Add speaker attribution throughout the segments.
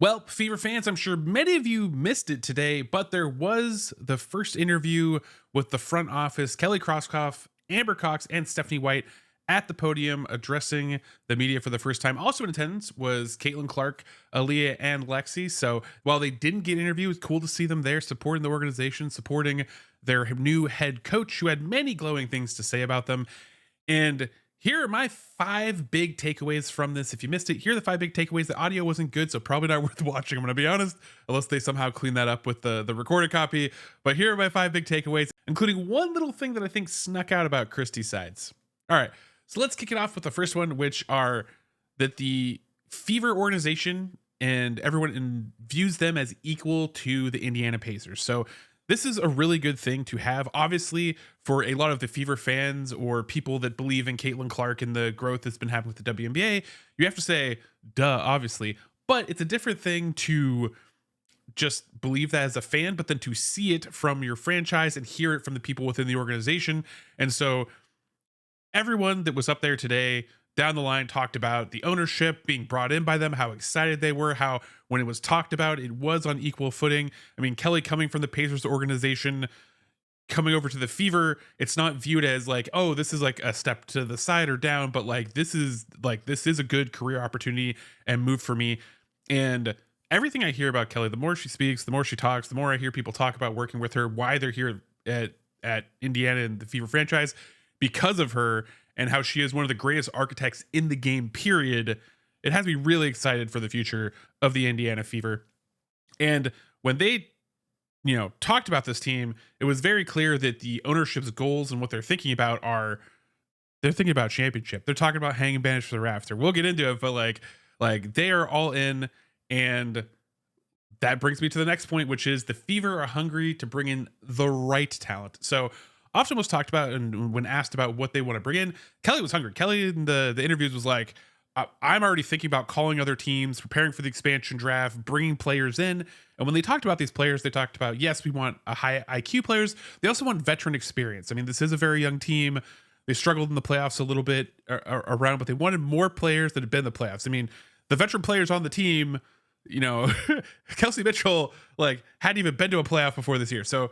Speaker 1: Well, Fever fans, I'm sure many of you missed it today, but there was the first interview with the front office, Kelly Krauskopf, Amber Cox, and Stephanie White at the podium addressing the media for the first time. Also in attendance was Caitlin Clark, Aaliyah, and Lexi. So while they didn't get interviewed, it's cool to see them there supporting the organization, supporting their new head coach, who had many glowing things to say about them. And here are my five big takeaways from this. If you missed it, here are the five big takeaways. The audio wasn't good, so probably not worth watching. I'm going to be honest, unless they somehow clean that up with the recorded copy. But here are my five big takeaways, including one little thing that I think snuck out about Christy's sides. All right, so let's kick it off with the first one, which are that the Fever organization and everyone views them as equal to the Indiana Pacers. So this is a really good thing to have. Obviously, for a lot of the Fever fans or people that believe in Caitlin Clark and the growth that's been happening with the WNBA, you have to say, duh, obviously. But it's a different thing to just believe that as a fan, but then to see it from your franchise and hear it from the people within the organization. And so everyone that was up there today down the line talked about the ownership being brought in by them, how excited they were, how when it was talked about, it was on equal footing. I mean, Kelly coming from the Pacers organization, coming over to the Fever, it's not viewed as like, oh, this is like a step to the side or down, but this is a good career opportunity and move for me. And everything I hear about Kelly, the more she speaks, the more she talks, the more I hear people talk about working with her, why they're here at Indiana and the Fever franchise, because of her and how she is one of the greatest architects in the game, period. It has me really excited for the future of the Indiana Fever. And when they, talked about this team, it was very clear that the ownership's goals and what they're thinking about they're thinking about championship. They're talking about hanging banners for the rafter. We'll get into it, but like they are all in. And that brings me to the next point, which is the Fever are hungry to bring in the right talent. So often was talked about, and when asked about what they want to bring in, Kelly was hungry. Kelly in the interviews was like, I'm already thinking about calling other teams, preparing for the expansion draft, bringing players in. And when they talked about these players, they talked about, yes, we want a high IQ players. They also want veteran experience. I mean, this is a very young team. They struggled in the playoffs a little bit around, but they wanted more players that had been in the playoffs. I mean, the veteran players on the team, Kelsey Mitchell, hadn't even been to a playoff before this year. So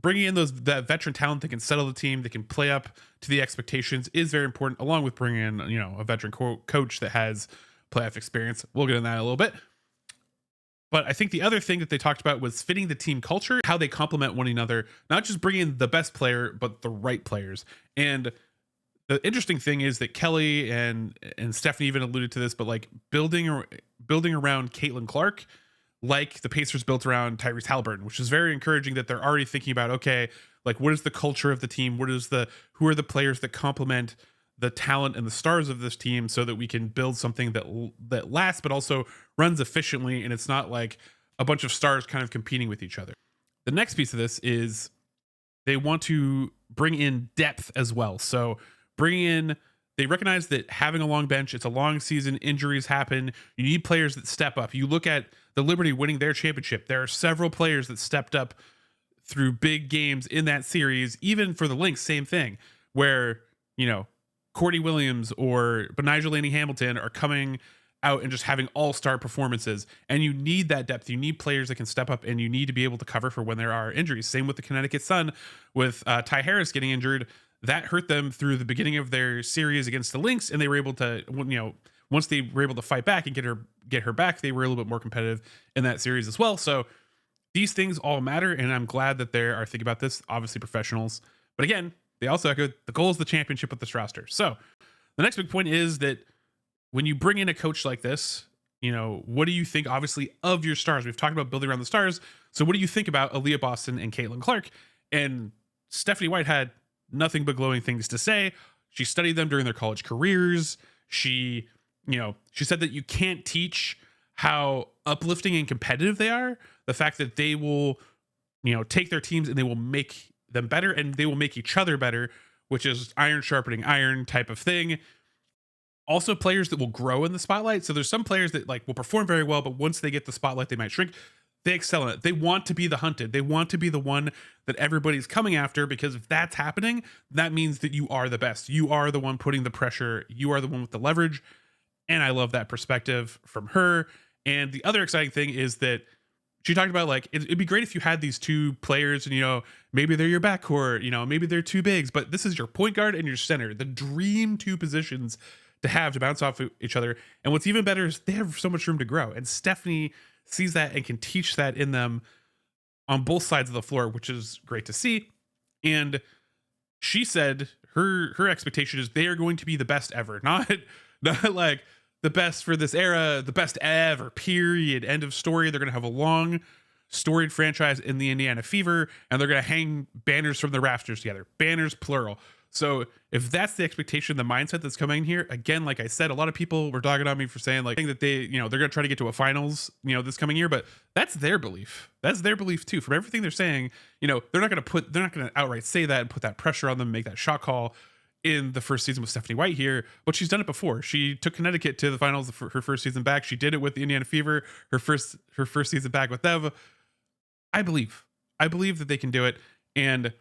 Speaker 1: bringing in that veteran talent that can settle the team, that can play up to the expectations is very important, along with bringing in, a veteran coach that has playoff experience. We'll get into that in a little bit. But I think the other thing that they talked about was fitting the team culture, how they complement one another, not just bringing in the best player, but the right players. And the interesting thing is that Kelly and Stephanie even alluded to this, but building around Caitlin Clark, like the Pacers built around Tyrese Halliburton, which is very encouraging that they're already thinking about, okay, what is the culture of the team? Who are the players that complement the talent and the stars of this team, so that we can build something that lasts, but also runs efficiently. And it's not like a bunch of stars kind of competing with each other. The next piece of this is they want to bring in depth as well. So they recognize that having a long bench, it's a long season, injuries happen. You need players that step up. You look at the Liberty winning their championship. There are several players that stepped up through big games in that series. Even for the Lynx, same thing, where, Courtney Williams or Benijah Lanning-Hamilton are coming out and just having all-star performances. And you need that depth. You need players that can step up, and you need to be able to cover for when there are injuries. Same with the Connecticut Sun with Ty Harris getting injured. That hurt them through the beginning of their series against the Lynx, and they were able to, once they were able to fight back and get her back, they were a little bit more competitive in that series as well. So these things all matter, and I'm glad that they are thinking about this. Obviously, professionals, but again, they also echo the goal is the championship with this roster. So the next big point is that when you bring in a coach like this, what do you think, obviously, of your stars? We've talked about building around the stars. So what do you think about Aaliyah Boston and Caitlin Clark? And Stephanie White had nothing but glowing things to say. She studied them during their college careers. She said that you can't teach how uplifting and competitive they are. The fact that they will, take their teams and they will make them better, and they will make each other better, which is iron sharpening iron type of thing. Also players that will grow in the spotlight. So there's some players that will perform very well, but once they get the spotlight, they might shrink. They excel in it. They want to be the hunted. They want to be the one that everybody's coming after, because if that's happening, that means that you are the best. You are the one putting the pressure. You are the one with the leverage. And I love that perspective from her. And the other exciting thing is that she talked about like it'd be great if you had these two players and maybe they're your backcourt, maybe they're two bigs, but this is your point guard and your center, the dream two positions to have to bounce off of each other. And what's even better is they have so much room to grow, and Stephanie sees that and can teach that in them on both sides of the floor, which is great to see. And she said her expectation is they are going to be the best ever, not like the best for this era, the best ever, period, end of story. They're going to have a long storied franchise in the Indiana Fever, and they're going to hang banners from the rafters together, banners plural. So if that's the expectation, the mindset that's coming here, again, like I said, a lot of people were dogging on me for saying like that they, they're going to try to get to a finals, this coming year, but that's their belief. That's their belief too. From everything they're saying, they're not going to outright say that and put that pressure on them, make that shot call in the first season with Stephanie White here, but she's done it before. She took Connecticut to the finals for her first season back. She did it with the Indiana Fever, her first season back with them. I believe that they can do it. And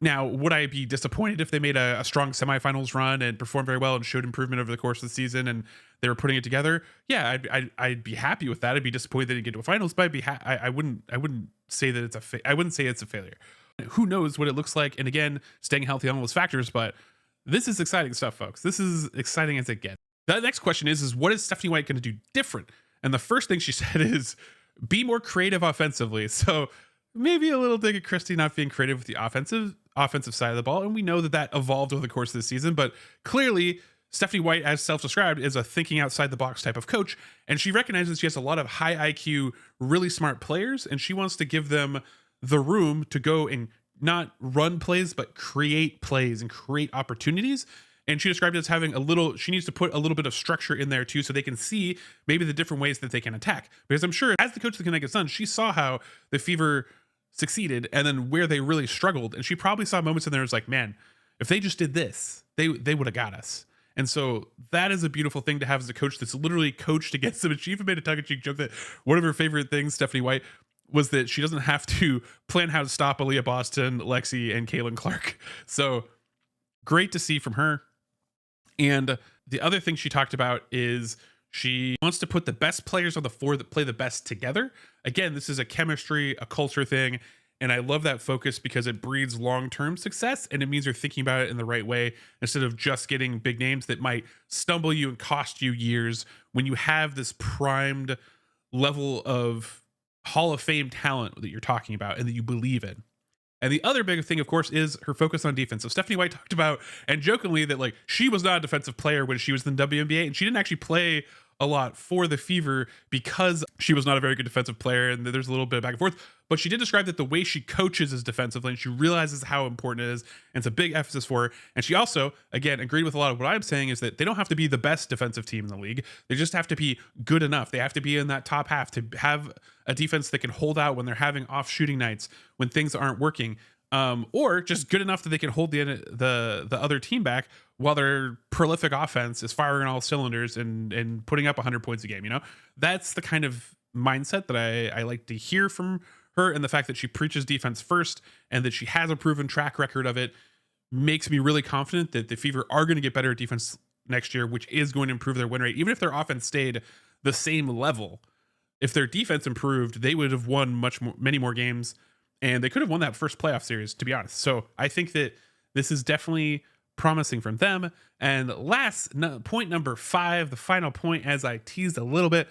Speaker 1: now, would I be disappointed if they made a strong semifinals run and performed very well and showed improvement over the course of the season and they were putting it together? Yeah, I'd be happy with that. I'd be disappointed they didn't get to a finals, but I wouldn't say that I wouldn't say it's a failure. Who knows what it looks like? And again, staying healthy on all those factors, but this is exciting stuff, folks. This is exciting as it gets. The next question is what is Stephanie White going to do different? And the first thing she said is be more creative offensively. So maybe a little dig at Christy not being creative with the offensive side of the ball. And we know that evolved over the course of the season, but clearly Stephanie White, as self-described, is a thinking outside the box type of coach. And she recognizes she has a lot of high IQ, really smart players, and she wants to give them the room to go and not run plays, but create plays and create opportunities. And she described it as having she needs to put a little bit of structure in there too, so they can see maybe the different ways that they can attack. Because I'm sure as the coach of the Connecticut Sun, she saw how the Fever succeeded and then where they really struggled. And she probably saw moments in there was like, man, if they just did this, they would have got us. And so that is a beautiful thing to have as a coach that's literally coached against them. And she even made a tongue-in-cheek joke that one of her favorite things, Stephanie White, was that she doesn't have to plan how to stop Aaliyah Boston, Lexi, and Caitlin Clark. So great to see from her. And the other thing she talked about is she wants to put the best players on the floor that play the best together. Again, this is a chemistry, a culture thing. And I love that focus because it breeds long-term success, and it means you're thinking about it in the right way instead of just getting big names that might stumble you and cost you years when you have this primed level of Hall of Fame talent that you're talking about and that you believe in. And the other big thing, of course, is her focus on defense. So Stephanie White talked about, and jokingly, that like she was not a defensive player when she was in the WNBA, and she didn't actually play a lot for the Fever because she was not a very good defensive player, and there's a little bit of back and forth. But she did describe that the way she coaches is defensively, and she realizes how important it is, and it's a big emphasis for her. And she also, again, agreed with a lot of what I'm saying, is that they don't have to be the best defensive team in the league. They just have to be good enough. They have to be in that top half to have a defense that can hold out when they're having off shooting nights, when things aren't working. Or just good enough that they can hold the other team back while their prolific offense is firing on all cylinders and putting up 100 points a game. That's the kind of mindset that I like to hear from her, and the fact that she preaches defense first and that she has a proven track record of it makes me really confident that the Fever are going to get better at defense next year, which is going to improve their win rate. Even if their offense stayed the same level, if their defense improved, they would have won many more games. And they could have won that first playoff series, to be honest. So I think that this is definitely promising from them. And point number 5, the final point, as I teased a little bit,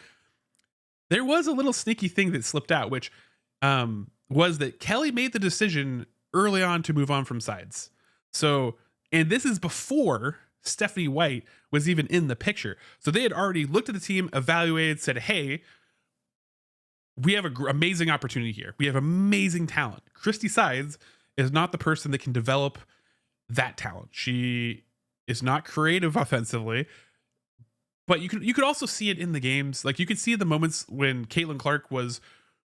Speaker 1: there was a little sneaky thing that slipped out, which was that Kelly made the decision early on to move on from sides. So, and this is before Stephanie White was even in the picture. So they had already looked at the team, evaluated, said, hey, we have an amazing opportunity here. We have amazing talent. Christy Sides is not the person that can develop that talent. She is not creative offensively, but you could also see it in the games. Like you could see the moments when Caitlin Clark was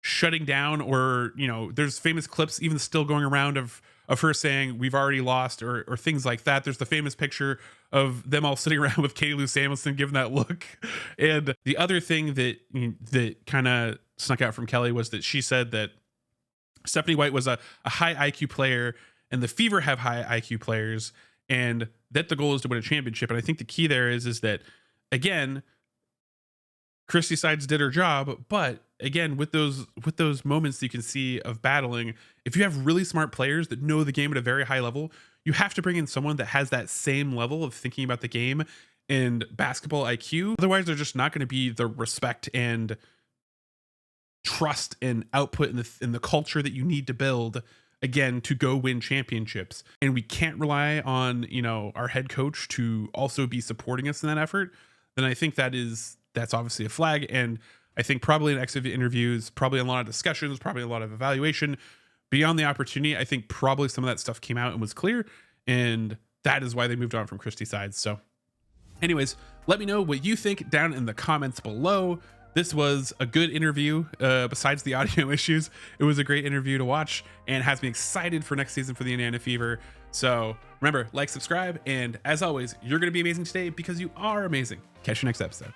Speaker 1: shutting down, or there's famous clips even still going around of her saying we've already lost, or things like that. There's the famous picture of them all sitting around with Katie Lou Samuelson giving that look. And the other thing that kind of snuck out from Kelly was that she said that Stephanie White was a high IQ player, and the Fever have high IQ players, and that the goal is to win a championship. And I think the key there is that, again, Christy Sides did her job, but again, with those moments you can see of battling, if you have really smart players that know the game at a very high level, you have to bring in someone that has that same level of thinking about the game and basketball IQ. Otherwise, they're just not going to be the respect and trust and output in the culture that you need to build again to go win championships. And we can't rely on, our head coach to also be supporting us in that effort. Then I think that's obviously a flag. And I think probably in exit interviews, probably a lot of discussions, probably a lot of evaluation beyond the opportunity. I think probably some of that stuff came out and was clear, and that is why they moved on from Christy Sides. So anyways, let me know what you think down in the comments below. This was a good interview. Besides the audio issues, it was a great interview to watch and has me excited for next season for the Indiana Fever. So remember, like, subscribe, and as always, you're going to be amazing today because you are amazing. Catch you next episode.